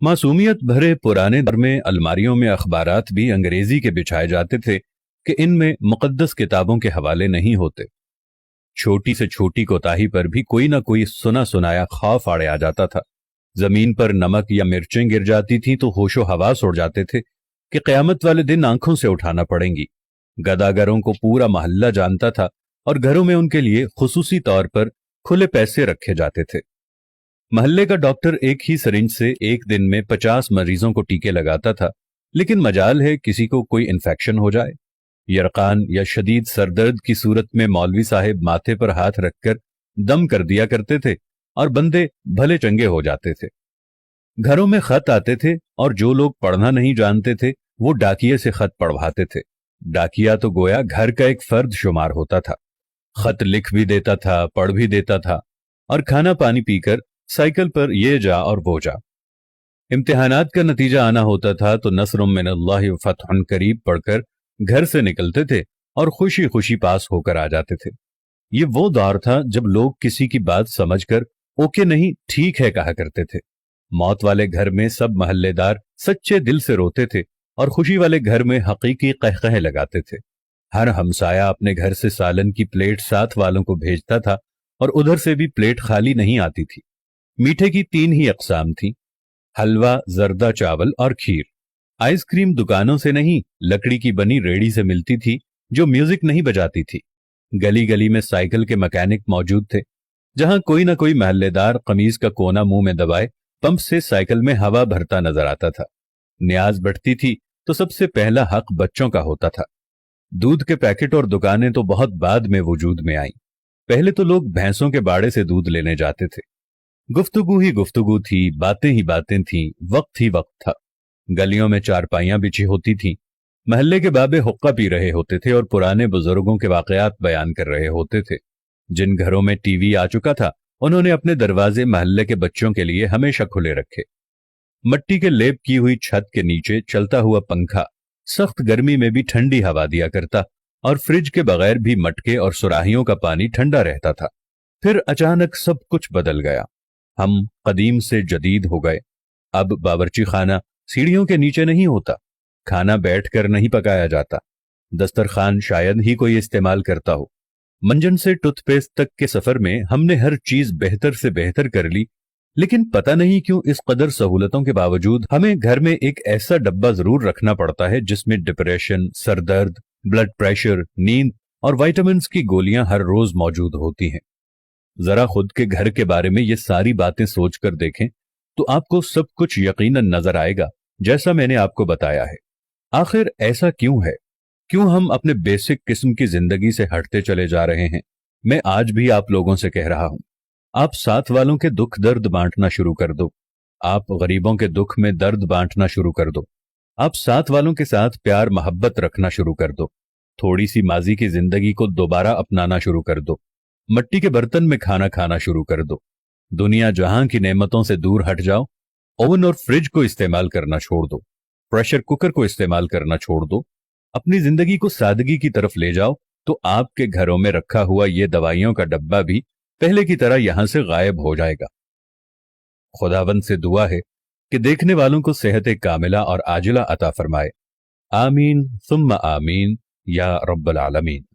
मासूमियत भरे पुराने दौर में अलमारियों में अखबारात भी अंग्रेजी के बिछाए जाते थे कि इनमें मुकद्दस किताबों के हवाले नहीं होते। छोटी से छोटी कोताही पर भी कोई ना कोई सुना सुनाया खौफ आड़े आ जाता था। जमीन पर नमक या मिर्चें गिर जाती थीं तो होशो हवास उड़ जाते थे कि क़यामत वाले दिन आंखों से उठाना पड़ेंगी। गदागरों को पूरा मोहल्ला जानता था और घरों में उनके लिए खुसूसी तौर पर खुले पैसे रखे जाते थे। मोहल्ले का डॉक्टर एक ही सिरिंज से एक दिन में 50 मरीजों को टीके लगाता था, लेकिन मजाल है किसी को कोई इन्फेक्शन हो जाए। यरकान या शदीद सरदर्द की सूरत में मौलवी साहिब माथे पर हाथ रखकर दम कर दिया करते थे और बंदे भले चंगे हो जाते थे। घरों में खत आते थे और जो लोग पढ़ना नहीं जानते थे वो डाकिये से खत पढ़वाते थे। डाकिया तो गोया घर का एक फर्द शुमार होता था। खत लिख भी देता था, पढ़ भी देता था और खाना पानी पीकर साइकिल पर ये जा और वो जा। इम्तिहानात का नतीजा आना होता था तो नस्रुम मिनल्लाहि व फतहुन करीब पढ़कर घर से निकलते थे और खुशी खुशी पास होकर आ जाते थे। ये वो दौर था जब लोग किसी की बात समझकर ओके नहीं ठीक है कहा करते थे। मौत वाले घर में सब महल्लेदार सच्चे दिल से रोते थे और खुशी वाले घर में हकीकी कहकहे लगाते थे। हर हमसाया अपने घर से सालन की प्लेट साथ वालों को भेजता था और उधर से भी प्लेट खाली नहीं आती थी। मीठे की 3 ही अक़साम थी, हलवा, जर्दा चावल और खीर। आइसक्रीम दुकानों से नहीं, लकड़ी की बनी रेड़ी से मिलती थी जो म्यूजिक नहीं बजाती थी। गली गली में साइकिल के मैकेनिक मौजूद थे। जहां कोई ना कोई महल्लेदार कमीज का कोना मुंह में दबाए पंप से साइकिल में हवा भरता नजर आता था। न्याज बढ़ती थी तो सबसे पहला हक बच्चों का होता था। दूध के पैकेट और दुकानें तो बहुत बाद में वजूद में आईं। पहले तो लोग भैंसों के बाड़े से दूध लेने जाते थे। गुफ्तगू ही गुफ्तगू थी, बातें ही बातें थीं, वक्त ही वक्त था। गलियों में चारपाइयां बिछी होती थीं। महल्ले के बाबे हुक्का पी रहे होते थे और पुराने बुजुर्गों के वाकयात बयान कर रहे होते थे। जिन घरों में टीवी आ चुका था उन्होंने अपने दरवाजे महल्ले के बच्चों के लिए हमेशा खुले रखे। मट्टी के लेप की हुई छत के नीचे चलता हुआ पंखा सख्त गर्मी में भी ठंडी हवा दिया करता और फ्रिज के बगैर भी मटके और सुराहियों का पानी ठंडा रहता था। फिर अचानक सब कुछ बदल गया। हम कदीम से जदीद हो गए। अब बावर्ची खाना सीढ़ियों के नीचे नहीं होता, खाना बैठकर नहीं पकाया जाता, दस्तरखान शायद ही कोई इस्तेमाल करता हो। मंजन से टूथपेस्ट तक के सफर में हमने हर चीज बेहतर से बेहतर कर ली, लेकिन पता नहीं क्यों इस कदर सहूलतों के बावजूद हमें घर में एक ऐसा डब्बा जरूर रखना पड़ता है जिसमें डिप्रेशन, सरदर्द, ब्लड प्रेशर, नींद और विटामिन्स की गोलियां हर रोज मौजूद होती हैं। जरा खुद के घर के बारे में ये सारी बातें सोचकर देखें तो आपको सब कुछ यकीनन नजर आएगा जैसा मैंने आपको बताया है। आखिर ऐसा क्यों है? क्यों हम अपने बेसिक किस्म की जिंदगी से हटते चले जा रहे हैं? मैं आज भी आप लोगों से कह रहा हूं, आप साथ वालों के दुख दर्द बांटना शुरू कर दो। आप गरीबों के दुख में दर्द बांटना शुरू कर दो। आप साथ वालों के साथ प्यार मोहब्बत रखना शुरू कर दो। थोड़ी सी माजी की जिंदगी को दोबारा अपनाना शुरू कर दो। मट्टी के बर्तन में खाना खाना शुरू कर दो। दुनिया जहां की नेमतों से दूर हट जाओ। ओवन और फ्रिज को इस्तेमाल करना छोड़ दो। प्रेशर कुकर को इस्तेमाल करना छोड़ दो। अपनी जिंदगी को सादगी की तरफ ले जाओ तो आपके घरों में रखा हुआ ये दवाइयों का डब्बा भी पहले की तरह यहां से गायब हो जाएगा। खुदावंद से दुआ है कि देखने वालों को सेहत कामिला और आजिला अता फरमाए। आमीन सुम्मा आमीन या रब्बल आलमीन।